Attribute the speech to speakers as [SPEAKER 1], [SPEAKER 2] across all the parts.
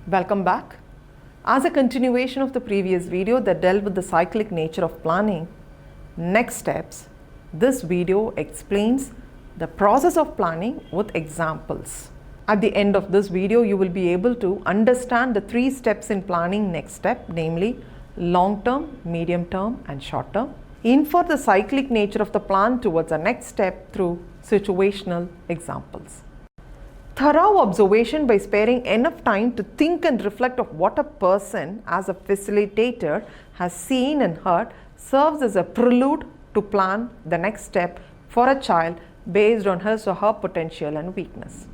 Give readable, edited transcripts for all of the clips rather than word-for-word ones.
[SPEAKER 1] Welcome back. As a continuation of the previous video that dealt with the cyclic nature of planning, next steps, this video explains the process of planning with examples. At the end of this video, you will be able to understand the 3 steps in planning next step, namely long-term, medium-term and short-term. Infer the cyclic nature of the plan towards the next step through situational examples. Thorough observation by sparing enough time to think and reflect of what a person as a facilitator has seen and heard serves as a prelude to plan the next step for a child based on his or her potential and weakness.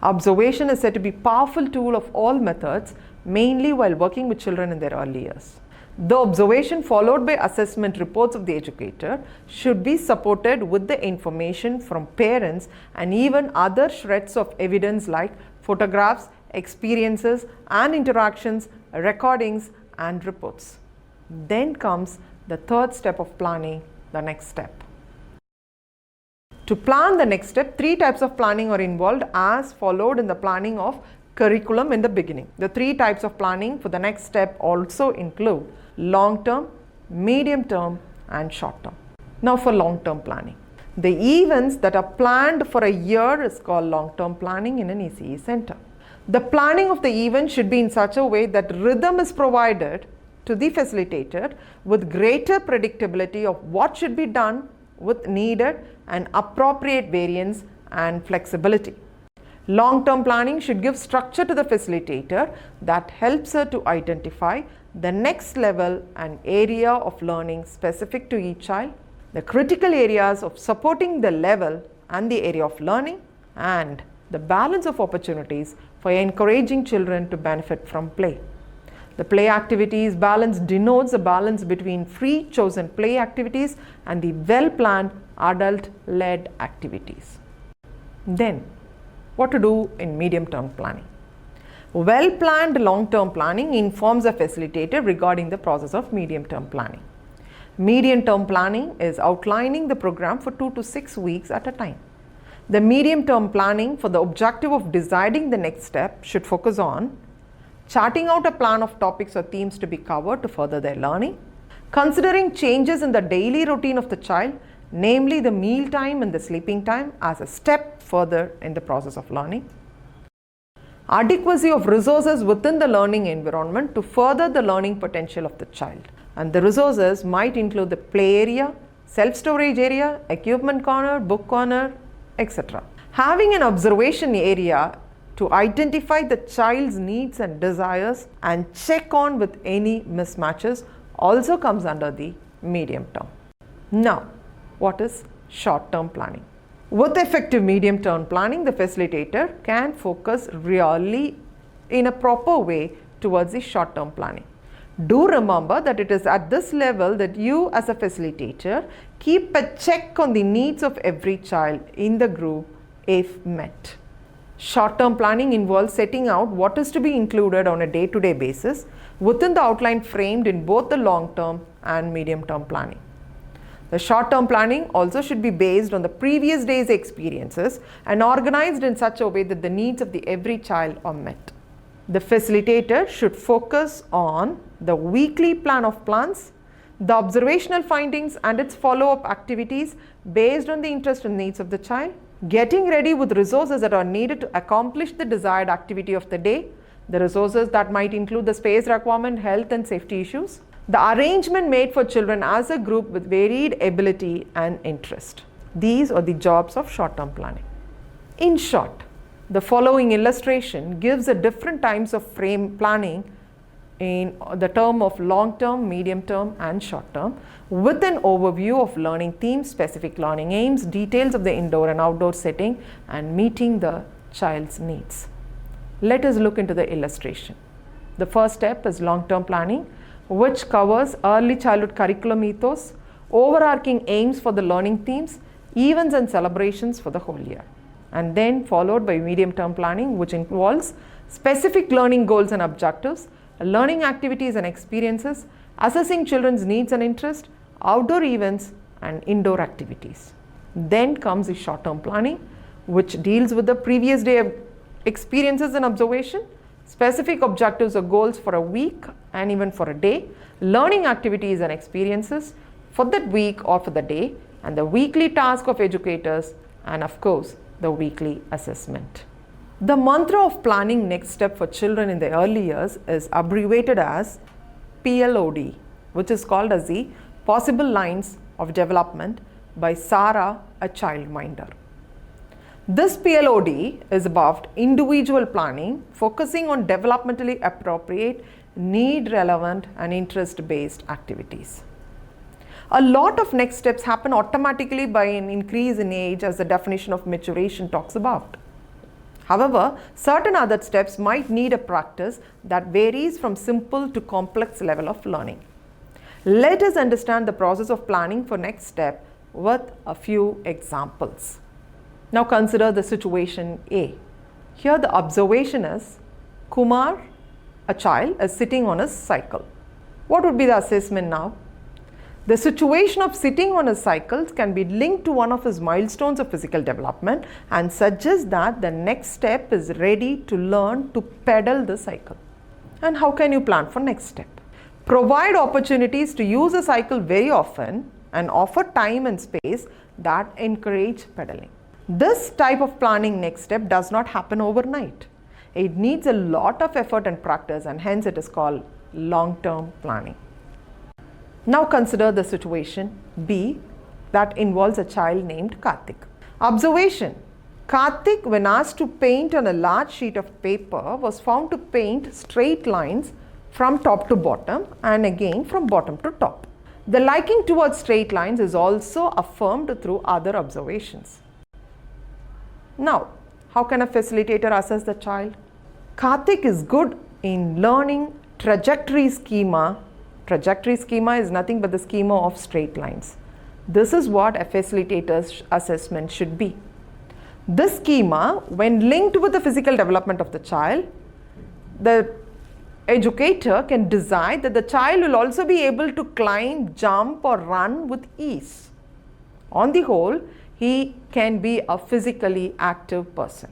[SPEAKER 1] Observation is said to be a powerful tool of all methods, mainly while working with children in their early years. The observation followed by assessment reports of the educator should be supported with the information from parents and even other shreds of evidence like photographs, experiences and interactions, recordings and reports. Then comes the 3rd step of planning, the next step. To plan the next step, 3 types of planning are involved as followed in the planning of curriculum in the beginning. The 3 types of planning for the next step also include long-term, medium-term and short-term. Now for long-term planning. The events that are planned for a year is called long-term planning in an ECE center. The planning of the event should be in such a way that rhythm is provided to the facilitator with greater predictability of what should be done with needed and appropriate variance and flexibility. Long-term planning should give structure to the facilitator that helps her to identify the next level and area of learning specific to each child, the critical areas of supporting the level and the area of learning, and the balance of opportunities for encouraging children to benefit from play. The play activities balance denotes a balance between free chosen play activities and the well-planned adult-led activities. Then, what to do in medium-term planning? Well-planned long-term planning informs a facilitator regarding the process of medium-term planning. Medium-term planning is outlining the program for 2 to 6 weeks at a time. The medium-term planning for the objective of deciding the next step should focus on charting out a plan of topics or themes to be covered to further their learning, considering changes in the daily routine of the child, namely the meal time and the sleeping time as a step further in the process of learning, adequacy of resources within the learning environment to further the learning potential of the child. And the resources might include the play area, self-storage area, equipment corner, book corner, etc. Having an observation area to identify the child's needs and desires and check on with any mismatches also comes under the medium term. Now, what is short-term planning? With effective medium-term planning, the facilitator can focus really in a proper way towards the short-term planning. Do remember that it is at this level that you as a facilitator keep a check on the needs of every child in the group if met. Short-term planning involves setting out what is to be included on a day-to-day basis within the outline framed in both the long-term and medium-term planning. The short-term planning also should be based on the previous day's experiences and organized in such a way that the needs of every child are met. The facilitator should focus on the weekly plan of plans, the observational findings and its follow-up activities based on the interest and needs of the child, getting ready with resources that are needed to accomplish the desired activity of the day, the resources that might include the space requirement, health and safety issues, the arrangement made for children as a group with varied ability and interest. These are the jobs of short-term planning. In short, the following illustration gives the different types of frame planning in the term of long-term, medium-term and short-term with an overview of learning themes, specific learning aims, details of the indoor and outdoor setting and meeting the child's needs. Let us look into the illustration. The first step is long-term planning, which covers early childhood curriculum ethos, overarching aims for the learning themes, events and celebrations for the whole year. And then followed by medium-term planning, which involves specific learning goals and objectives, learning activities and experiences, assessing children's needs and interests, outdoor events and indoor activities. Then comes the short-term planning, which deals with the previous day of experiences and observation, specific objectives or goals for a week and even for a day, learning activities and experiences for that week or for the day, and the weekly task of educators, and of course, the weekly assessment. The mantra of planning next step for children in the early years is abbreviated as PLOD, which is called as the Possible Lines of Development by Sarah, a childminder. This PLOD is about individual planning, focusing on developmentally appropriate, need-relevant and interest-based activities. A lot of next steps happen automatically by an increase in age, as the definition of maturation talks about. However, certain other steps might need a practice that varies from simple to complex level of learning. Let us understand the process of planning for next step with a few examples. Now consider the situation A. Here the observation is Kumar, a child, is sitting on his cycle. What would be the assessment now? The situation of sitting on his cycle can be linked to one of his milestones of physical development and suggests that the next step is ready to learn to pedal the cycle. And how can you plan for next step? Provide opportunities to use a cycle very often and offer time and space that encourage pedaling. This type of planning next step does not happen overnight. It needs a lot of effort and practice, and hence it is called long-term planning. Now consider the situation B that involves a child named Karthik. Observation: Karthik, when asked to paint on a large sheet of paper, was found to paint straight lines from top to bottom and again from bottom to top. The liking towards straight lines is also affirmed through other observations. Now, how can a facilitator assess the child? Karthik is good in learning trajectory schema. Trajectory schema is nothing but the schema of straight lines. This is what a facilitator's assessment should be. This schema, when linked with the physical development of the child, the educator can decide that the child will also be able to climb, jump or run with ease. On the whole, he can be a physically active person.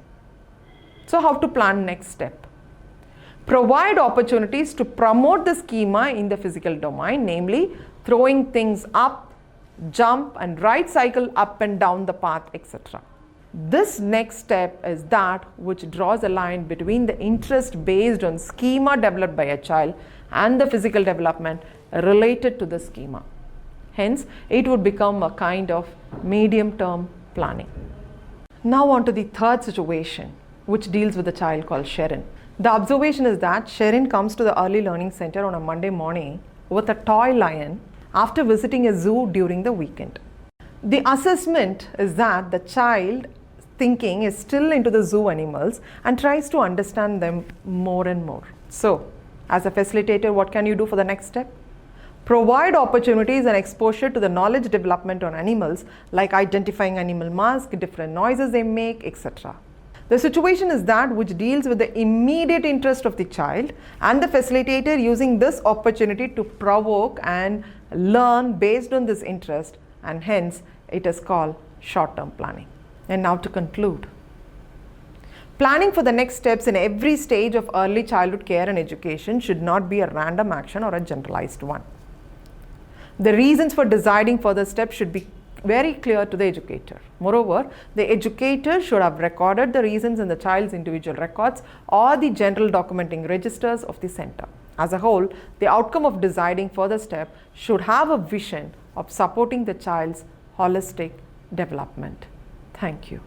[SPEAKER 1] So how to plan next step? Provide opportunities to promote the schema in the physical domain, namely throwing things up, jump and ride cycle up and down the path, etc. This next step is that which draws a line between the interest based on schema developed by a child and the physical development related to the schema. Hence, it would become a kind of medium-term planning. Now on to the third situation, which deals with a child called Sharon. The observation is that Sharon comes to the early learning center on a Monday morning with a toy lion after visiting a zoo during the weekend. The assessment is that the child thinking is still into the zoo animals and tries to understand them more and more. So, as a facilitator, what can you do for the next step? Provide opportunities and exposure to the knowledge development on animals, like identifying animal masks, different noises they make, etc. The situation is that which deals with the immediate interest of the child, and the facilitator using this opportunity to provoke and learn based on this interest, and hence it is called short-term planning. And now to conclude. Planning for the next steps in every stage of early childhood care and education should not be a random action or a generalized one. The reasons for deciding further steps should be very clear to the educator. Moreover, the educator should have recorded the reasons in the child's individual records or the general documenting registers of the center. As a whole, the outcome of deciding further step should have a vision of supporting the child's holistic development. Thank you.